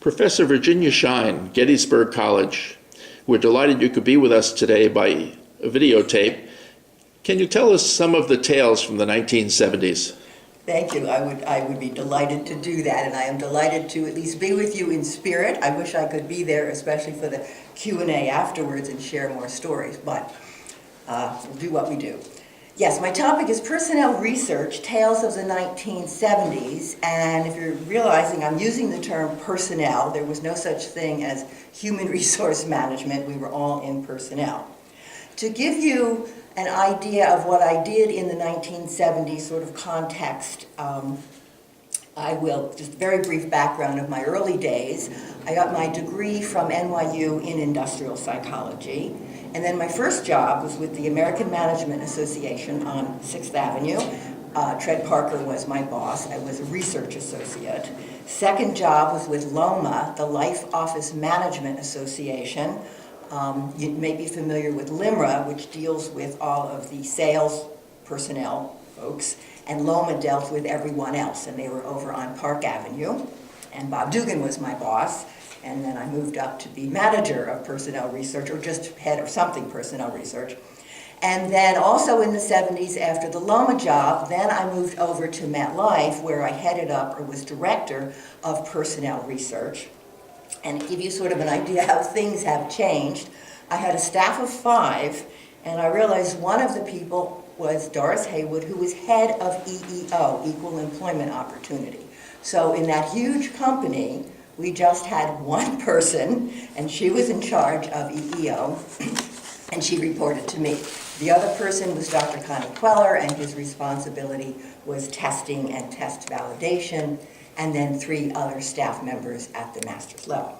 Professor Virginia Schein, Gettysburg College. We're delighted you could be with us today by videotape. Can you tell us some of the tales from the 1970s? Thank you. I would be delighted to do that, and I am delighted to at least be with you in spirit. I wish I could be there, especially for the Q&A afterwards and share more stories, but we'll do what we do. Yes, my topic is personnel research, tales of the 1970s, and if you're realizing I'm using the term personnel, there was no such thing as human resource management. We were all in personnel. To give you an idea of what I did in the 1970s sort of context, I will, just a very brief background of my early days. I got my degree from NYU in industrial psychology, and then my first job was with the American Management Association on 6th Avenue. Tread Parker was my boss. I was a research associate. Second job was with LOMA, the Life Office Management Association. You may be familiar with LIMRA, which deals with all of the sales personnel folks, and LOMA dealt with everyone else, and they were over on Park Avenue. And Bob Dugan was my boss, and then I moved up to be manager of personnel research, or just head of something personnel research. And then also in the 70s, after the LOMA job, then I moved over to MetLife, where I headed up, or was director of personnel research. And to give you sort of an idea how things have changed, I had a staff of 5, and I realized one of the people was Doris Haywood, who was head of EEO, Equal Employment Opportunity. So in that huge company, we just had one person, and she was in charge of EEO, and she reported to me. The other person was Dr. Connie Queller, and his responsibility was testing and test validation, and then 3 other staff members at the master's level.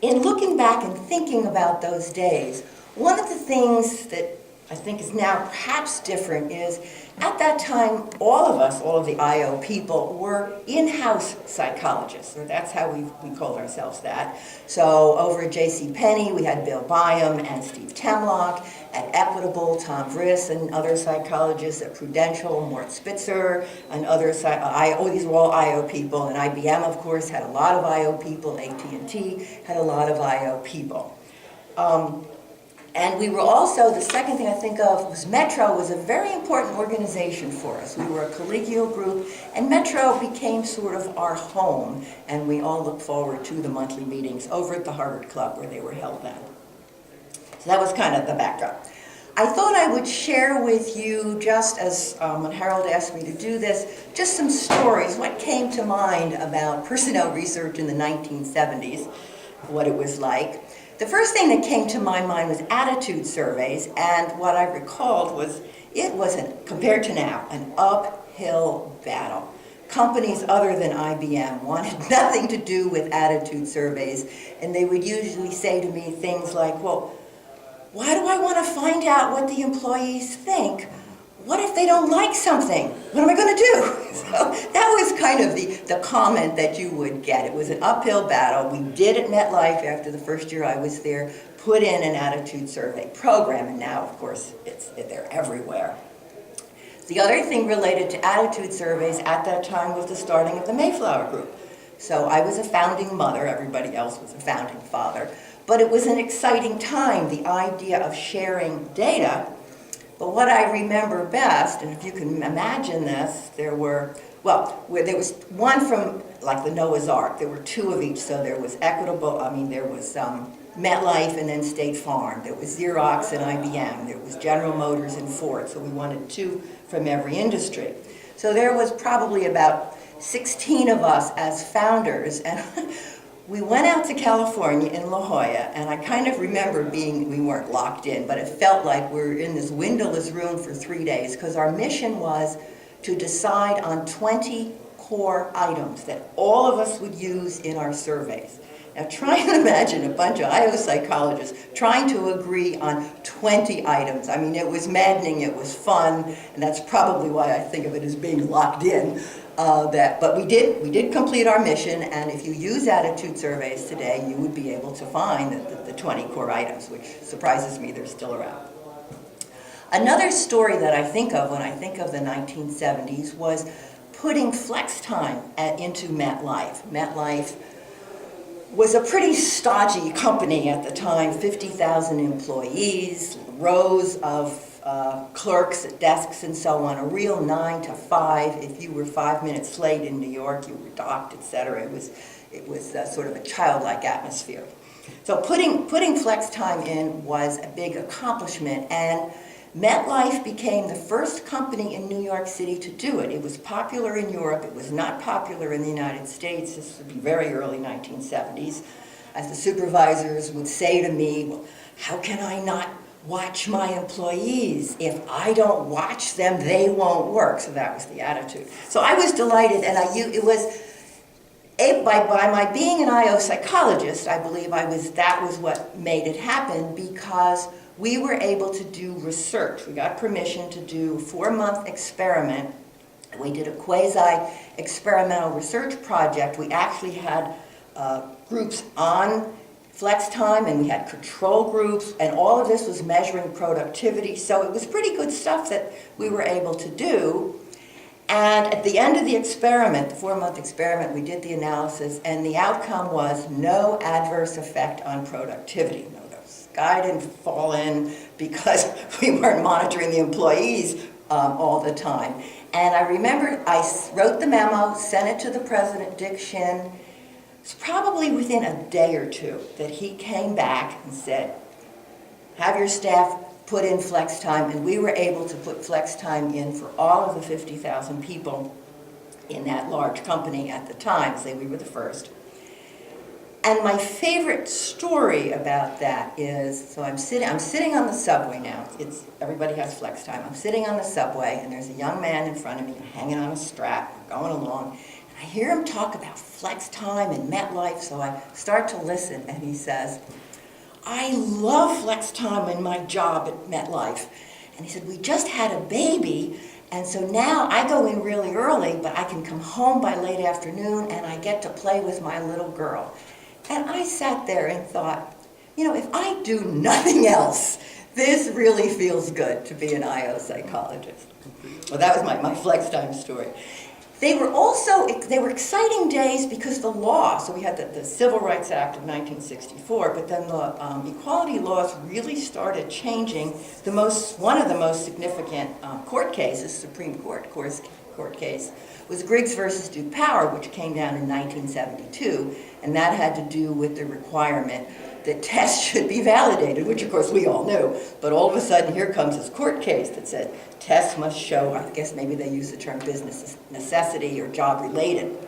In looking back and thinking about those days, one of the things that I think is now perhaps different is, at that time, all of the IO people were in-house psychologists, or that's how we called ourselves that. So over at JCPenney, we had Bill Byam and Steve Temlock. At Equitable, Tom Vriss and other psychologists. At Prudential, Mort Spitzer and other, these were all IO people. And IBM, of course, had a lot of IO people. AT&T had a lot of IO people. And we were also, the second thing I think of was Metro was a very important organization for us. We were a collegial group, and Metro became sort of our home, and we all looked forward to the monthly meetings over at the Harvard Club where they were held then. So that was kind of the backdrop. I thought I would share with you, just as when Harold asked me to do this, just some stories, what came to mind about personnel research in the 1970s, what it was like. The first thing that came to my mind was attitude surveys, and what I recalled was it was, compared to now, an uphill battle. Companies other than IBM wanted nothing to do with attitude surveys, and they would usually say to me things like, well, why do I want to find out what the employees think? What if they don't like something? What am I going to do? So that was kind of the comment that you would get. It was an uphill battle. We did at MetLife, after the first year I was there, put in an attitude survey program, and now, of course, they're everywhere. The other thing related to attitude surveys at that time was the starting of the Mayflower Group. So I was a founding mother, everybody else was a founding father, but it was an exciting time, the idea of sharing data. But what I remember best, and if you can imagine this, there was one from like the Noah's Ark. There were 2 of each, so there was there was MetLife and then State Farm. There was Xerox and IBM. There was General Motors and Ford, so we wanted 2 from every industry. So there was probably about 16 of us as founders, and we went out to California in La Jolla, and I kind of remember we weren't locked in, but it felt like we were in this windowless room for 3 days, because our mission was to decide on 20 core items that all of us would use in our surveys. Now try and imagine a bunch of IO psychologists trying to agree on 20 items. I mean, it was maddening, it was fun, and that's probably why I think of it as being locked in. But we did complete our mission, and if you use attitude surveys today, you would be able to find the 20 core items, which surprises me they're still around. Another story that I think of when I think of the 1970s was putting flex time into MetLife. MetLife was a pretty stodgy company at the time, 50,000 employees, rows of clerks at desks and so on, a real 9 to 5. If you were 5 minutes late in New York, you were docked, etc. It was sort of a childlike atmosphere. So putting flex time in was a big accomplishment, and MetLife became the first company in New York City to do it. It was popular in Europe. It was not popular in the United States. This would be very early 1970s. As the supervisors would say to me, well, how can I not watch my employees? If I don't watch them, they won't work. So that was the attitude. So I was delighted, and by my being an IO psychologist, I believe that was what made it happen, because we were able to do research. We got permission to do a 4-month experiment. We did a quasi-experimental research project. We actually had groups on flex time, and we had control groups, and all of this was measuring productivity. So it was pretty good stuff that we were able to do. And at the end of the experiment, the 4-month experiment, we did the analysis, and the outcome was no adverse effect on productivity. No, the sky didn't fall in because we weren't monitoring the employees all the time. And I remember I wrote the memo, sent it to the president, Dick Shin. It's probably within a day or two that he came back and said, have your staff put in flex time, and we were able to put flex time in for all of the 50,000 people in that large company at the time. Say we were the first. And my favorite story about that is, so I'm sitting on the subway now. Everybody has flex time. I'm sitting on the subway, and there's a young man in front of me hanging on a strap, going along. And I hear him talk about flex time and MetLife, so I start to listen, and he says, I love flex time in my job at MetLife. And he said, we just had a baby, and so now I go in really early, but I can come home by late afternoon, and I get to play with my little girl. And I sat there and thought, you know, if I do nothing else, this really feels good to be an IO psychologist. Well, that was my flex time story. They were exciting days because the law, so we had the Civil Rights Act of 1964, but then the equality laws really started changing. One of the most significant court cases, Supreme Court case, was Griggs versus Duke Power, which came down in 1972, and that had to do with the requirement that tests should be validated, which of course we all knew, but all of a sudden here comes this court case that said tests must show, I guess maybe they use the term business necessity or job related.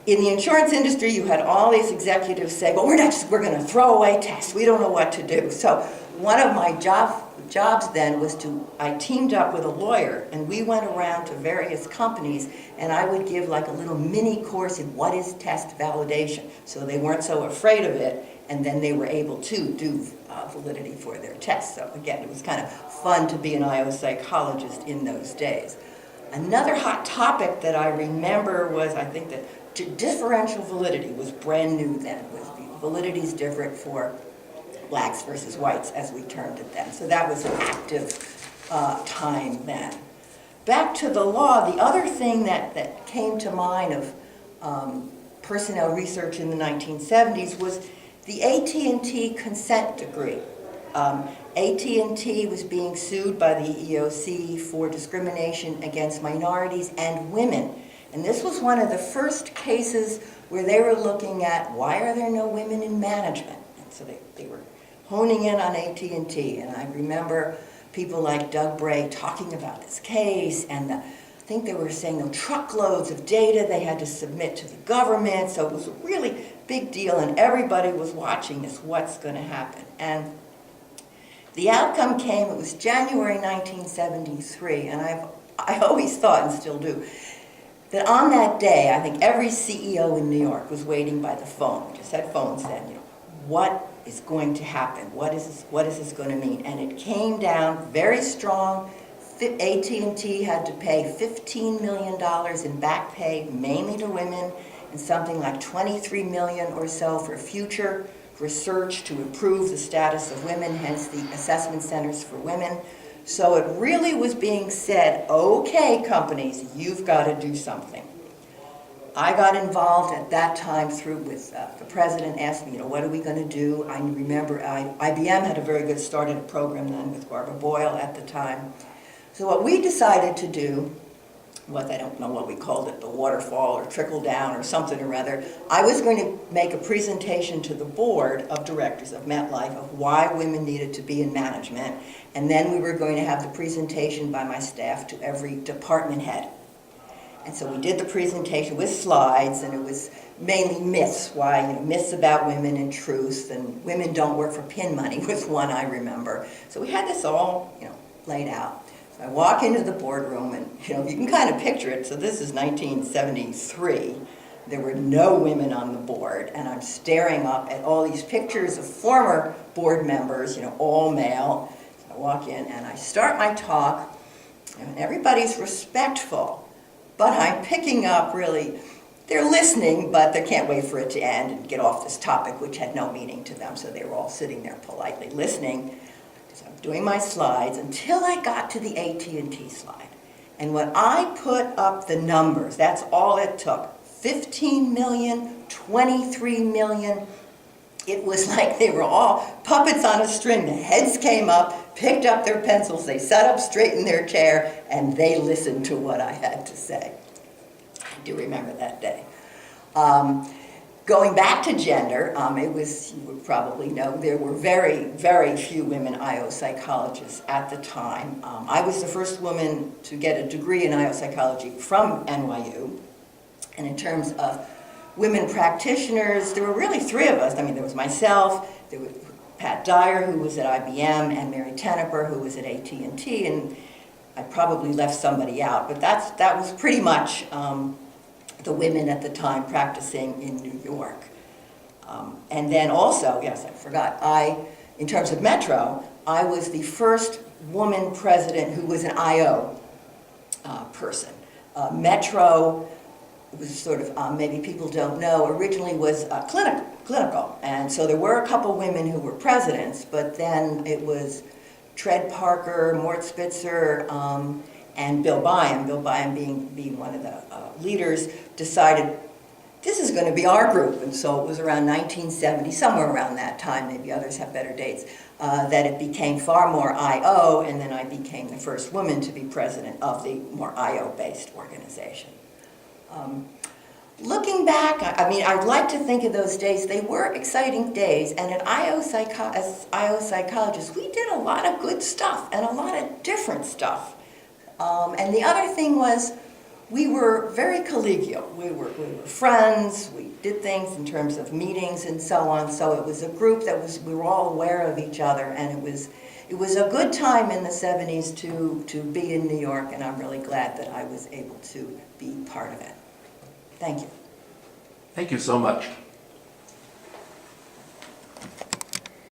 In the insurance industry, you had all these executives say, well, we're going to throw away tests, we don't know what to do. So one of my jobs then was I teamed up with a lawyer, and we went around to various companies, and I would give like a little mini course in what is test validation, so they weren't so afraid of it, and then they were able to do validity for their tests. So again, it was kind of fun to be an IO psychologist in those days. Another hot topic that I remember was, I think that differential validity was brand new then. Validity is different for blacks versus whites, as we termed it then. So that was an active time then. Back to the law, the other thing that came to mind of personnel research in the 1970s was the AT&T consent decree. AT&T was being sued by the EEOC for discrimination against minorities and women. And this was one of the first cases where they were looking at, why are there no women in management? And so they were honing in on AT&T, and I remember people like Doug Bray talking about this case, and I think they were saying the truckloads of data they had to submit to the government, so it was a really big deal, and everybody was watching this, what's going to happen. And the outcome came, it was January 1973, and I always thought, and still do, that on that day, I think every CEO in New York was waiting by the phone, just had phones then, what is going to happen? What is this going to mean? And it came down very strong. AT&T had to pay $15 million in back pay, mainly to women, and something like $23 million or so for future research to improve the status of women, hence the assessment centers for women. So it really was being said, okay, companies, you've got to do something. I got involved at that time through with the president asked me, what are we going to do? I remember IBM had a very good start in a program then with Barbara Boyle at the time. So what we decided to do, I don't know what we called it, the waterfall or trickle down or something or other, I was going to make a presentation to the board of directors of MetLife of why women needed to be in management, and then we were going to have the presentation by my staff to every department head. And so we did the presentation with slides, and it was mainly myths, myths about women and truth, and women don't work for pin money was one I remember. So we had this all, laid out. So I walk into the boardroom, and you can kind of picture it. So this is 1973. There were no women on the board, and I'm staring up at all these pictures of former board members, all male. So I walk in, and I start my talk, and everybody's respectful. But I'm picking up really, they're listening, but they can't wait for it to end and get off this topic, which had no meaning to them. So they were all sitting there politely listening. So I'm doing my slides until I got to the AT&T slide. And when I put up the numbers, that's all it took. 15 million, 23 million. It was like they were all puppets on a string. The heads came up, picked up their pencils, they sat up straight in their chair, and they listened to what I had to say. I do remember that day. Going back to gender, you would probably know, there were very, very few women IO psychologists at the time. I was the first woman to get a degree in IO psychology from NYU. And in terms of women practitioners, there were really three of us. There was myself, there was Pat Dyer, who was at IBM, and Mary Tenneper, who was at AT&T, and I probably left somebody out, but that was pretty much the women at the time practicing in New York. And then also, yes, I forgot, in terms of Metro, I was the first woman president who was an IO person. Metro, it was sort of, maybe people don't know, originally was clinical. And so there were a couple women who were presidents, but then it was Tread Parker, Mort Spitzer, and Bill Byam. Bill Byam being one of the leaders, decided this is going to be our group. And so it was around 1970, somewhere around that time, maybe others have better dates, that it became far more IO, and then I became the first woman to be president of the more IO-based organization. Looking back, I'd like to think of those days. They were exciting days, and as IO psychologists, we did a lot of good stuff and a lot of different stuff. And the other thing was, we were very collegial. We were friends. We did things in terms of meetings and so on. So it was a group that we were all aware of each other, and it was a good time in the 70s to be in New York, and I'm really glad that I was able to be part of it. Thank you. Thank you so much.